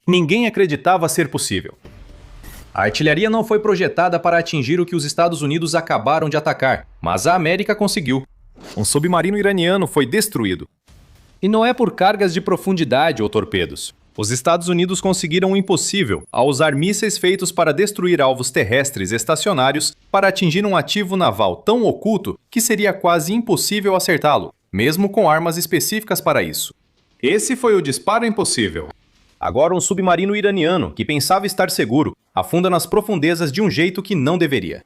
Ninguém acreditava ser possível. A artilharia não foi projetada para atingir o que os Estados Unidos acabaram de atacar, mas a América conseguiu. Um submarino iraniano foi destruído. E não é por cargas de profundidade ou torpedos. Os Estados Unidos conseguiram o impossível ao usar mísseis feitos para destruir alvos terrestres estacionários para atingir um ativo naval tão oculto que seria quase impossível acertá-lo, mesmo com armas específicas para isso. Esse foi o disparo impossível. Agora um submarino iraniano, que pensava estar seguro, afunda nas profundezas de um jeito que não deveria.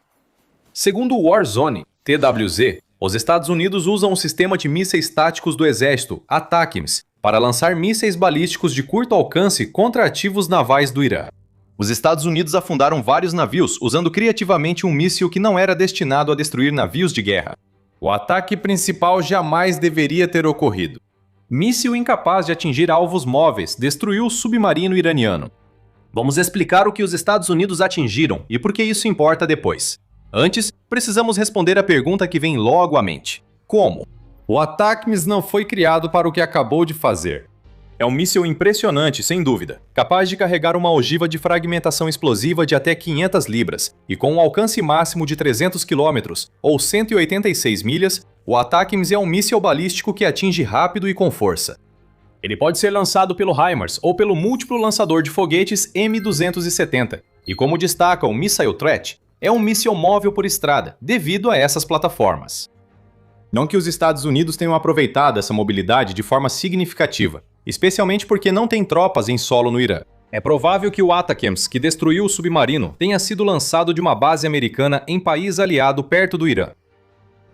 Segundo o Warzone, TWZ, os Estados Unidos usam um sistema de mísseis táticos do exército, ATACMS, para lançar mísseis balísticos de curto alcance contra ativos navais do Irã. Os Estados Unidos afundaram vários navios usando criativamente um míssil que não era destinado a destruir navios de guerra. O ataque principal jamais deveria ter ocorrido. Míssil incapaz de atingir alvos móveis destruiu o submarino iraniano. Vamos explicar o que os Estados Unidos atingiram e por que isso importa depois. Antes, precisamos responder a pergunta que vem logo à mente. Como? O ATACMS não foi criado para o que acabou de fazer. É um míssil impressionante, sem dúvida, capaz de carregar uma ogiva de fragmentação explosiva de até 500 libras, e com um alcance máximo de 300 km, ou 186 milhas, o ATACMS é um míssil balístico que atinge rápido e com força. Ele pode ser lançado pelo HIMARS ou pelo múltiplo lançador de foguetes M270, e como destaca o Missile Threat, é um míssil móvel por estrada, devido a essas plataformas. Não que os Estados Unidos tenham aproveitado essa mobilidade de forma significativa, especialmente porque não tem tropas em solo no Irã. É provável que o ATACMS, que destruiu o submarino, tenha sido lançado de uma base americana em país aliado perto do Irã.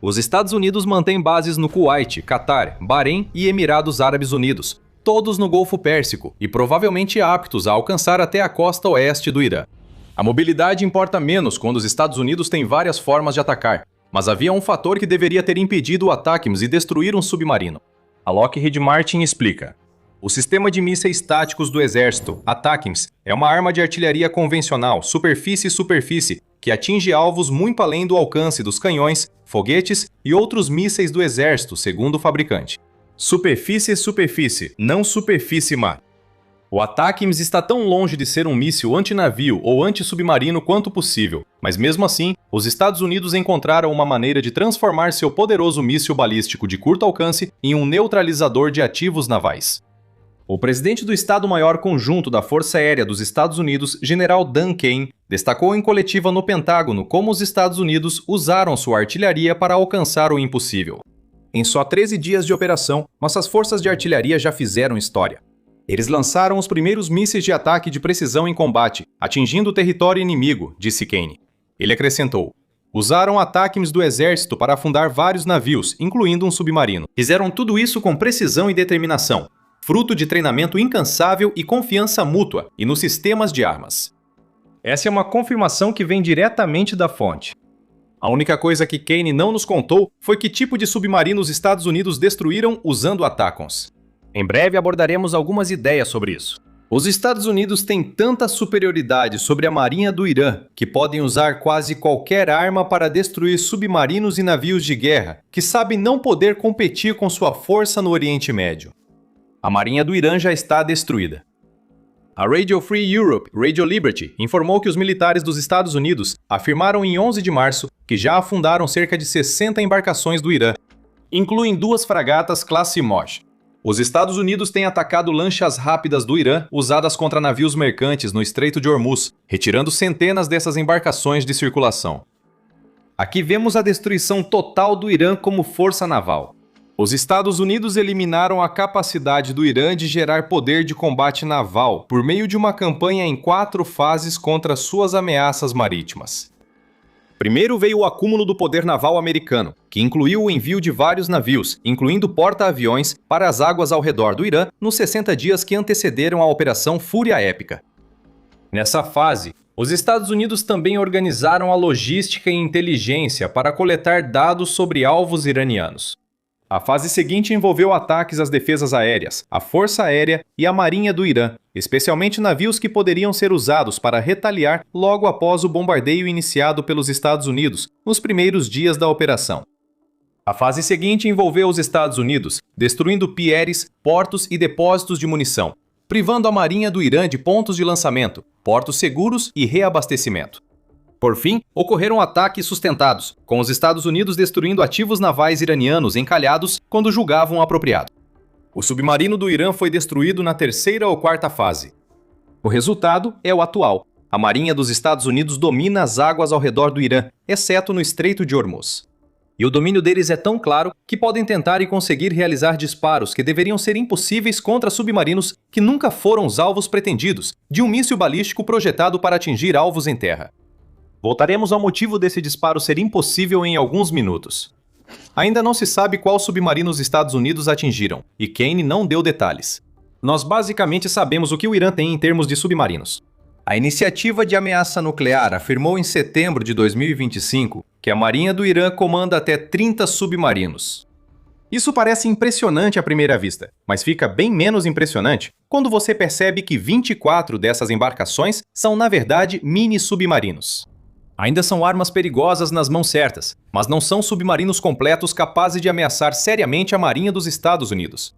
Os Estados Unidos mantêm bases no Kuwait, Catar, Bahrein e Emirados Árabes Unidos, todos no Golfo Pérsico e provavelmente aptos a alcançar até a costa oeste do Irã. A mobilidade importa menos quando os Estados Unidos têm várias formas de atacar, mas havia um fator que deveria ter impedido o ATACMS e destruir um submarino. A Lockheed Martin explica. O sistema de mísseis táticos do exército, ATACMS, é uma arma de artilharia convencional, superfície-superfície, que atinge alvos muito além do alcance dos canhões, foguetes e outros mísseis do exército, segundo o fabricante. Superfície-superfície, não superfície-mar. O ATACMS está tão longe de ser um míssil antinavio ou antissubmarino quanto possível, mas mesmo assim, os Estados Unidos encontraram uma maneira de transformar seu poderoso míssil balístico de curto alcance em um neutralizador de ativos navais. O presidente do Estado-Maior Conjunto da Força Aérea dos Estados Unidos, General Dan Kane, destacou em coletiva no Pentágono como os Estados Unidos usaram sua artilharia para alcançar o impossível. Em só 13 dias de operação, nossas forças de artilharia já fizeram história. Eles lançaram os primeiros mísseis de ataque de precisão em combate, atingindo o território inimigo, disse Kane. Ele acrescentou: usaram ATACMS do exército para afundar vários navios, incluindo um submarino. Fizeram tudo isso com precisão e determinação, fruto de treinamento incansável e confiança mútua, e nos sistemas de armas. Essa é uma confirmação que vem diretamente da fonte. A única coisa que Kane não nos contou foi que tipo de submarino os Estados Unidos destruíram usando ATACMS. Em breve abordaremos algumas ideias sobre isso. Os Estados Unidos têm tanta superioridade sobre a marinha do Irã que podem usar quase qualquer arma para destruir submarinos e navios de guerra, que sabem não poder competir com sua força no Oriente Médio. A marinha do Irã já está destruída. A Radio Free Europe, Radio Liberty, informou que os militares dos Estados Unidos afirmaram em 11 de março que já afundaram cerca de 60 embarcações do Irã. Incluem 2 fragatas classe Moj. Os Estados Unidos têm atacado lanchas rápidas do Irã usadas contra navios mercantes no Estreito de Hormuz, retirando centenas dessas embarcações de circulação. Aqui vemos a destruição total do Irã como força naval. Os Estados Unidos eliminaram a capacidade do Irã de gerar poder de combate naval por meio de uma campanha em 4 fases contra suas ameaças marítimas. Primeiro veio o acúmulo do poder naval americano, que incluiu o envio de vários navios, incluindo porta-aviões, para as águas ao redor do Irã nos 60 dias que antecederam a Operação Fúria Épica. Nessa fase, os Estados Unidos também organizaram a logística e inteligência para coletar dados sobre alvos iranianos. A fase seguinte envolveu ataques às defesas aéreas, à Força Aérea e à Marinha do Irã, especialmente navios que poderiam ser usados para retaliar logo após o bombardeio iniciado pelos Estados Unidos nos primeiros dias da operação. A fase seguinte envolveu os Estados Unidos, destruindo pieres, portos e depósitos de munição. privando a Marinha do Irã de pontos de lançamento, portos seguros e reabastecimento. Por fim, ocorreram ataques sustentados, com os Estados Unidos destruindo ativos navais iranianos encalhados quando julgavam apropriado. O submarino do Irã foi destruído na terceira ou quarta fase. O resultado é o atual. A Marinha dos Estados Unidos domina as águas ao redor do Irã, exceto no Estreito de Hormuz. E o domínio deles é tão claro que podem tentar e conseguir realizar disparos que deveriam ser impossíveis contra submarinos que nunca foram os alvos pretendidos de um míssil balístico projetado para atingir alvos em terra. Voltaremos ao motivo desse disparo ser impossível em alguns minutos. Ainda não se sabe qual submarino os Estados Unidos atingiram, e Kane não deu detalhes. Nós basicamente sabemos o que o Irã tem em termos de submarinos. A iniciativa de ameaça nuclear afirmou em setembro de 2025 que a Marinha do Irã comanda até 30 submarinos. Isso parece impressionante à primeira vista, mas fica bem menos impressionante quando você percebe que 24 dessas embarcações são, na verdade, mini-submarinos. Ainda são armas perigosas nas mãos certas, mas não são submarinos completos capazes de ameaçar seriamente a Marinha dos Estados Unidos.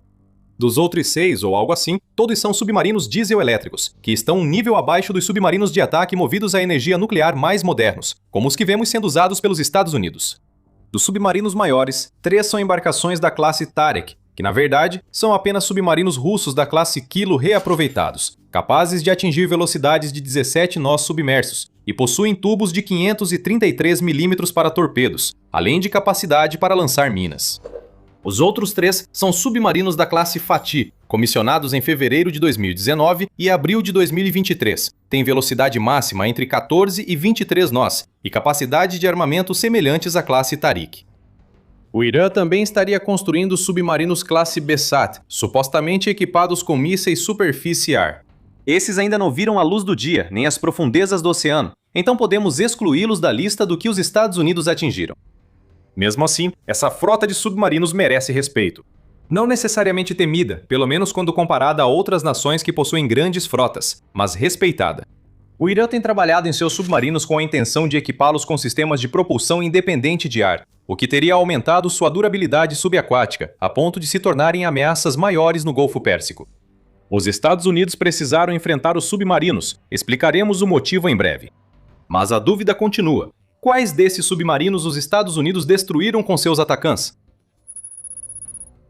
Dos outros 6, ou algo assim, todos são submarinos diesel-elétricos, que estão um nível abaixo dos submarinos de ataque movidos à energia nuclear mais modernos, como os que vemos sendo usados pelos Estados Unidos. Dos submarinos maiores, 3 são embarcações da classe Tarek, que na verdade são apenas submarinos russos da classe Kilo reaproveitados, capazes de atingir velocidades de 17 nós submersos, e possuem tubos de 533 mm para torpedos, além de capacidade para lançar minas. Os outros 3 são submarinos da classe Fatih, comissionados em fevereiro de 2019 e abril de 2023. Têm velocidade máxima entre 14 e 23 nós e capacidade de armamento semelhantes à classe Tariq. O Irã também estaria construindo submarinos classe Besat, supostamente equipados com mísseis superfície-ar. Esses ainda não viram a luz do dia, nem as profundezas do oceano, então podemos excluí-los da lista do que os Estados Unidos atingiram. Mesmo assim, essa frota de submarinos merece respeito. Não necessariamente temida, pelo menos quando comparada a outras nações que possuem grandes frotas, mas respeitada. O Irã tem trabalhado em seus submarinos com a intenção de equipá-los com sistemas de propulsão independente de ar, o que teria aumentado sua durabilidade subaquática, a ponto de se tornarem ameaças maiores no Golfo Pérsico. Os Estados Unidos precisaram enfrentar os submarinos, explicaremos o motivo em breve. Mas a dúvida continua. Quais desses submarinos os Estados Unidos destruíram com seus atacantes?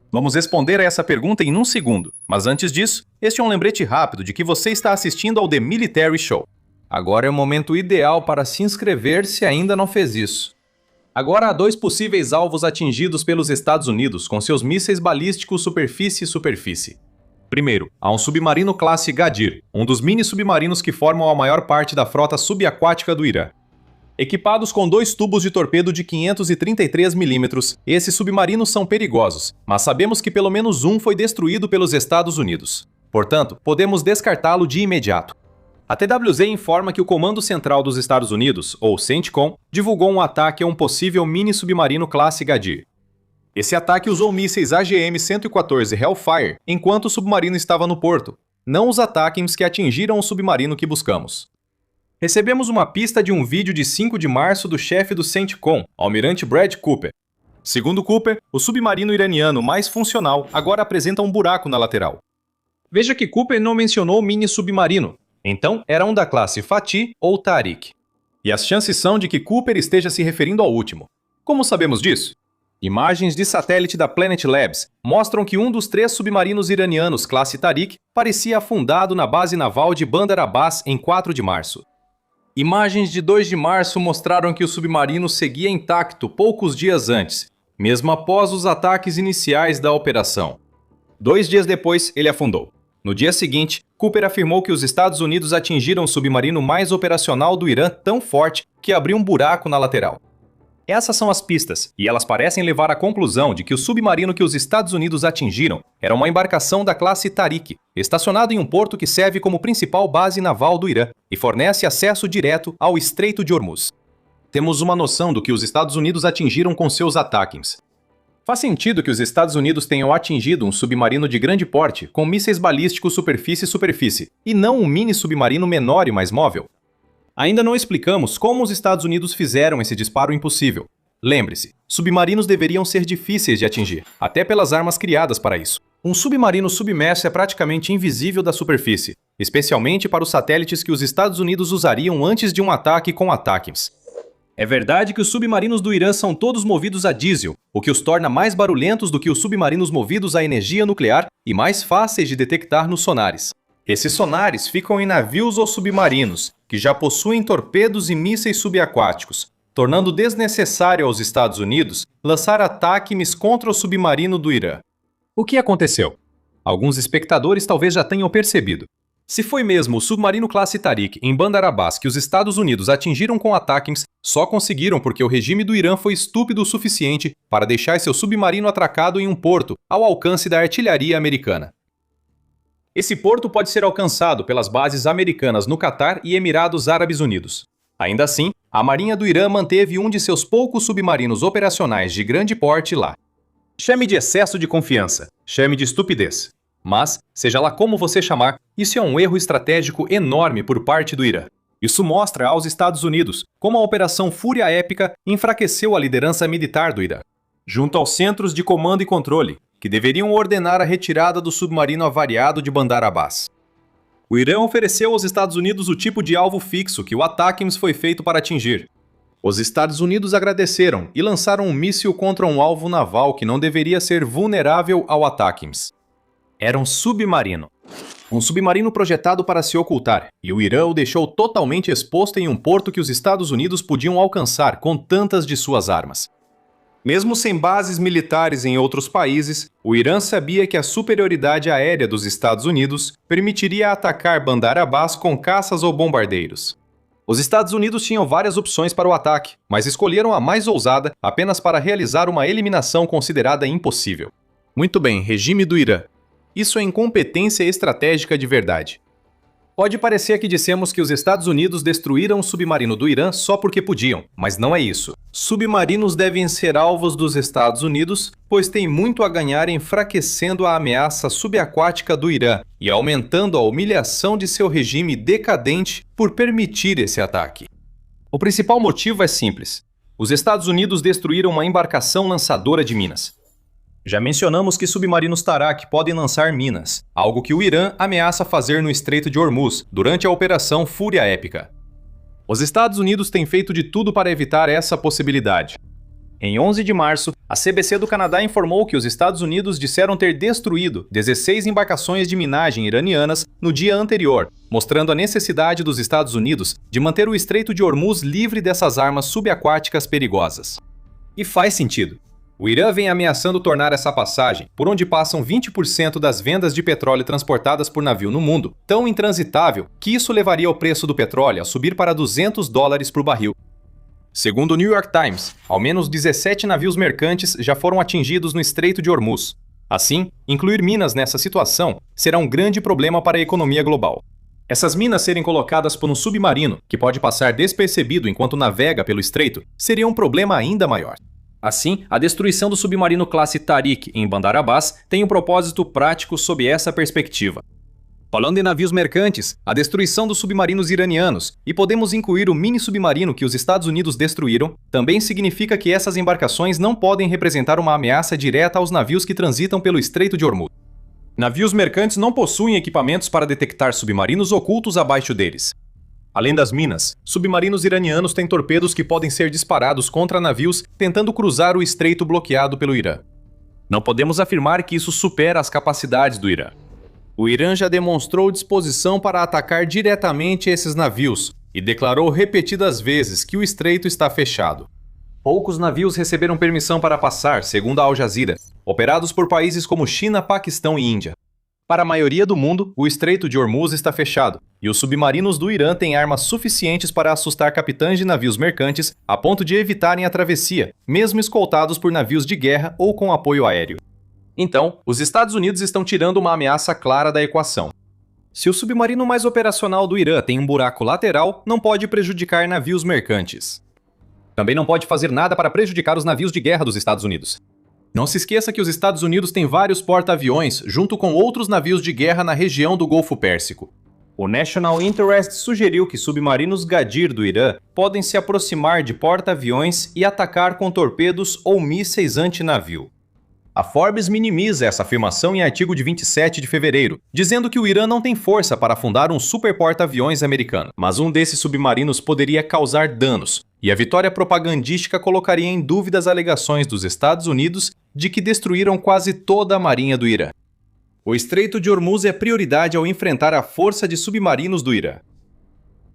Vamos responder a essa pergunta em um segundo, mas antes disso, este é um lembrete rápido de que você está assistindo ao The Military Show. Agora é o momento ideal para se inscrever se ainda não fez isso. Agora há 2 possíveis alvos atingidos pelos Estados Unidos com seus mísseis balísticos superfície-superfície. Primeiro, há um submarino classe Gadir, um dos mini-submarinos que formam a maior parte da frota subaquática do Irã. Equipados com 2 tubos de torpedo de 533 mm, esses submarinos são perigosos, mas sabemos que pelo menos um foi destruído pelos Estados Unidos. Portanto, podemos descartá-lo de imediato. A TWZ informa que o Comando Central dos Estados Unidos, ou CENTCOM, divulgou um ataque a um possível mini-submarino classe Gadir. Esse ataque usou mísseis AGM-114 Hellfire enquanto o submarino estava no porto, não os ataques que atingiram o submarino que buscamos. Recebemos uma pista de um vídeo de 5 de março do chefe do CENTCOM, almirante Brad Cooper. Segundo Cooper, o submarino iraniano mais funcional agora apresenta um buraco na lateral. Veja que Cooper não mencionou o mini-submarino, então era um da classe Fatih ou Tariq. E as chances são de que Cooper esteja se referindo ao último. Como sabemos disso? Imagens de satélite da Planet Labs mostram que um dos 3 submarinos iranianos classe Tariq parecia afundado na base naval de Bandar Abbas em 4 de março. Imagens de 2 de março mostraram que o submarino seguia intacto poucos dias antes, mesmo após os ataques iniciais da operação. 2 dias depois, ele afundou. No dia seguinte, Cooper afirmou que os Estados Unidos atingiram o submarino mais operacional do Irã tão forte que abriu um buraco na lateral. Essas são as pistas, e elas parecem levar à conclusão de que o submarino que os Estados Unidos atingiram era uma embarcação da classe Tariq, estacionado em um porto que serve como principal base naval do Irã e fornece acesso direto ao Estreito de Hormuz. Temos uma noção do que os Estados Unidos atingiram com seus ataques. Faz sentido que os Estados Unidos tenham atingido um submarino de grande porte com mísseis balísticos superfície-superfície, e não um mini-submarino menor e mais móvel. Ainda não explicamos como os Estados Unidos fizeram esse disparo impossível. Lembre-se, submarinos deveriam ser difíceis de atingir, até pelas armas criadas para isso. Um submarino submerso é praticamente invisível da superfície, especialmente para os satélites que os Estados Unidos usariam antes de um ataque com ATACMS. É verdade que os submarinos do Irã são todos movidos a diesel, o que os torna mais barulhentos do que os submarinos movidos a energia nuclear e mais fáceis de detectar nos sonares. Esses sonares ficam em navios ou submarinos, que já possuem torpedos e mísseis subaquáticos, tornando desnecessário aos Estados Unidos lançar ATACMS contra o submarino do Irã. O que aconteceu? Alguns espectadores talvez já tenham percebido. Se foi mesmo o submarino classe Tariq em Bandar Abbas que os Estados Unidos atingiram com ATACMS, só conseguiram porque o regime do Irã foi estúpido o suficiente para deixar seu submarino atracado em um porto ao alcance da artilharia americana. Esse porto pode ser alcançado pelas bases americanas no Catar e Emirados Árabes Unidos. Ainda assim, a Marinha do Irã manteve um de seus poucos submarinos operacionais de grande porte lá. Chame de excesso de confiança, chame de estupidez. Mas, seja lá como você chamar, isso é um erro estratégico enorme por parte do Irã. Isso mostra aos Estados Unidos como a Operação Fúria Épica enfraqueceu a liderança militar do Irã, junto aos centros de comando e controle, que deveriam ordenar a retirada do submarino avariado de Bandar Abbas. O Irã ofereceu aos Estados Unidos o tipo de alvo fixo que o ATACMS foi feito para atingir. Os Estados Unidos agradeceram e lançaram um míssil contra um alvo naval que não deveria ser vulnerável ao ATACMS. Era um submarino. Um submarino projetado para se ocultar, e o Irã o deixou totalmente exposto em um porto que os Estados Unidos podiam alcançar com tantas de suas armas. Mesmo sem bases militares em outros países, o Irã sabia que a superioridade aérea dos Estados Unidos permitiria atacar Bandar Abbas com caças ou bombardeiros. Os Estados Unidos tinham várias opções para o ataque, mas escolheram a mais ousada apenas para realizar uma eliminação considerada impossível. Muito bem, regime do Irã. Isso é incompetência estratégica de verdade. Pode parecer que dissemos que os Estados Unidos destruíram o submarino do Irã só porque podiam, mas não é isso. Submarinos devem ser alvos dos Estados Unidos, pois têm muito a ganhar enfraquecendo a ameaça subaquática do Irã e aumentando a humilhação de seu regime decadente por permitir esse ataque. O principal motivo é simples. Os Estados Unidos destruíram uma embarcação lançadora de minas. Já mencionamos que submarinos Tarak podem lançar minas, algo que o Irã ameaça fazer no Estreito de Hormuz durante a Operação Fúria Épica. Os Estados Unidos têm feito de tudo para evitar essa possibilidade. Em 11 de março, a CBC do Canadá informou que os Estados Unidos disseram ter destruído 16 embarcações de minagem iranianas no dia anterior, mostrando a necessidade dos Estados Unidos de manter o Estreito de Hormuz livre dessas armas subaquáticas perigosas. E faz sentido. O Irã vem ameaçando tornar essa passagem, por onde passam 20% das vendas de petróleo transportadas por navio no mundo, tão intransitável que isso levaria o preço do petróleo a subir para $200 por barril. Segundo o New York Times, ao menos 17 navios mercantes já foram atingidos no Estreito de Hormuz. Assim, incluir minas nessa situação será um grande problema para a economia global. Essas minas serem colocadas por um submarino, que pode passar despercebido enquanto navega pelo estreito, seria um problema ainda maior. Assim, a destruição do submarino classe Tariq em Bandar Abbas tem um propósito prático sob essa perspectiva. Falando em navios mercantes, a destruição dos submarinos iranianos, e podemos incluir o mini-submarino que os Estados Unidos destruíram, também significa que essas embarcações não podem representar uma ameaça direta aos navios que transitam pelo Estreito de Hormuz. Navios mercantes não possuem equipamentos para detectar submarinos ocultos abaixo deles. Além das minas, submarinos iranianos têm torpedos que podem ser disparados contra navios tentando cruzar o estreito bloqueado pelo Irã. Não podemos afirmar que isso supera as capacidades do Irã. O Irã já demonstrou disposição para atacar diretamente esses navios e declarou repetidas vezes que o estreito está fechado. Poucos navios receberam permissão para passar, segundo a Al Jazeera, operados por países como China, Paquistão e Índia. Para a maioria do mundo, o Estreito de Hormuz está fechado, e os submarinos do Irã têm armas suficientes para assustar capitães de navios mercantes a ponto de evitarem a travessia, mesmo escoltados por navios de guerra ou com apoio aéreo. Então, os Estados Unidos estão tirando uma ameaça clara da equação. Se o submarino mais operacional do Irã tem um buraco lateral, não pode prejudicar navios mercantes. Também não pode fazer nada para prejudicar os navios de guerra dos Estados Unidos. Não se esqueça que os Estados Unidos têm vários porta-aviões junto com outros navios de guerra na região do Golfo Pérsico. O National Interest sugeriu que submarinos Gadir do Irã podem se aproximar de porta-aviões e atacar com torpedos ou mísseis antinavio. A Forbes minimiza essa afirmação em artigo de 27 de fevereiro, dizendo que o Irã não tem força para afundar um super porta-aviões americano, mas um desses submarinos poderia causar danos, e a vitória propagandística colocaria em dúvida as alegações dos Estados Unidos de que destruíram quase toda a marinha do Irã. O Estreito de Hormuz é prioridade ao enfrentar a força de submarinos do Irã.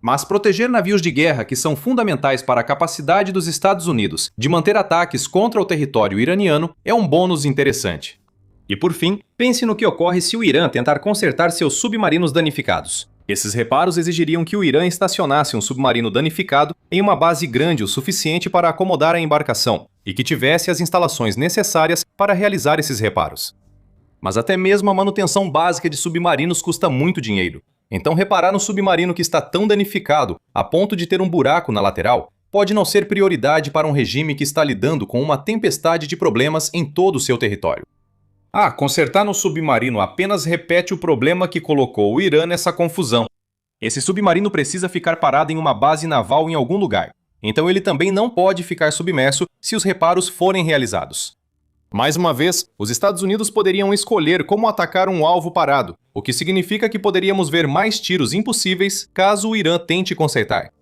Mas proteger navios de guerra que são fundamentais para a capacidade dos Estados Unidos de manter ataques contra o território iraniano é um bônus interessante. E por fim, pense no que ocorre se o Irã tentar consertar seus submarinos danificados. Esses reparos exigiriam que o Irã estacionasse um submarino danificado em uma base grande o suficiente para acomodar a embarcação e que tivesse as instalações necessárias para realizar esses reparos. Mas até mesmo a manutenção básica de submarinos custa muito dinheiro. Então reparar no submarino que está tão danificado a ponto de ter um buraco na lateral pode não ser prioridade para um regime que está lidando com uma tempestade de problemas em todo o seu território. Consertar no submarino apenas repete o problema que colocou o Irã nessa confusão. Esse submarino precisa ficar parado em uma base naval em algum lugar, então ele também não pode ficar submerso se os reparos forem realizados. Mais uma vez, os Estados Unidos poderiam escolher como atacar um alvo parado, o que significa que poderíamos ver mais tiros impossíveis caso o Irã tente consertar.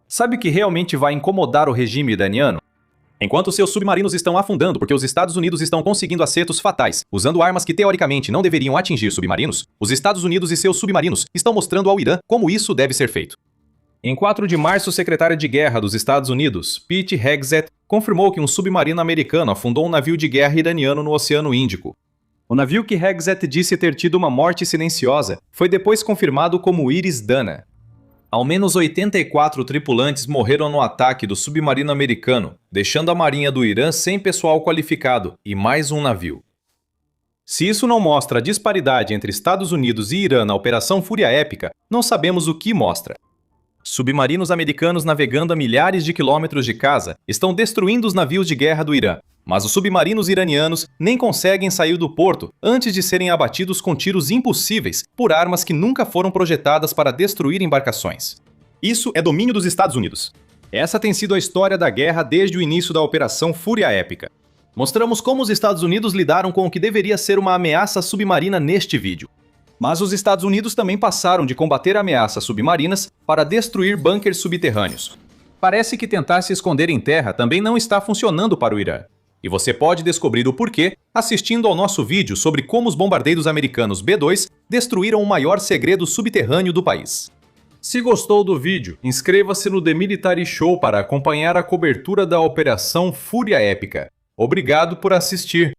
Sabe o que realmente vai incomodar o regime iraniano? Enquanto seus submarinos estão afundando porque os Estados Unidos estão conseguindo acertos fatais, usando armas que teoricamente não deveriam atingir submarinos, os Estados Unidos e seus submarinos estão mostrando ao Irã como isso deve ser feito. Em 4 de março, o secretário de Guerra dos Estados Unidos, Pete Hegseth, confirmou que um submarino americano afundou um navio de guerra iraniano no Oceano Índico. O navio que Hegseth disse ter tido uma morte silenciosa foi depois confirmado como Iris Dana. Ao menos 84 tripulantes morreram no ataque do submarino americano, deixando a marinha do Irã sem pessoal qualificado e mais um navio. Se isso não mostra a disparidade entre Estados Unidos e Irã na Operação Fúria Épica, não sabemos o que mostra. Submarinos americanos navegando a milhares de quilômetros de casa estão destruindo os navios de guerra do Irã, mas os submarinos iranianos nem conseguem sair do porto antes de serem abatidos com tiros impossíveis por armas que nunca foram projetadas para destruir embarcações. Isso é domínio dos Estados Unidos. Essa tem sido a história da guerra desde o início da Operação Fúria Épica. Mostramos como os Estados Unidos lidaram com o que deveria ser uma ameaça submarina neste vídeo. Mas os Estados Unidos também passaram de combater ameaças submarinas para destruir bunkers subterrâneos. Parece que tentar se esconder em terra também não está funcionando para o Irã. E você pode descobrir o porquê assistindo ao nosso vídeo sobre como os bombardeiros americanos B-2 destruíram o maior segredo subterrâneo do país. Se gostou do vídeo, inscreva-se no The Military Show para acompanhar a cobertura da Operação Fúria Épica. Obrigado por assistir!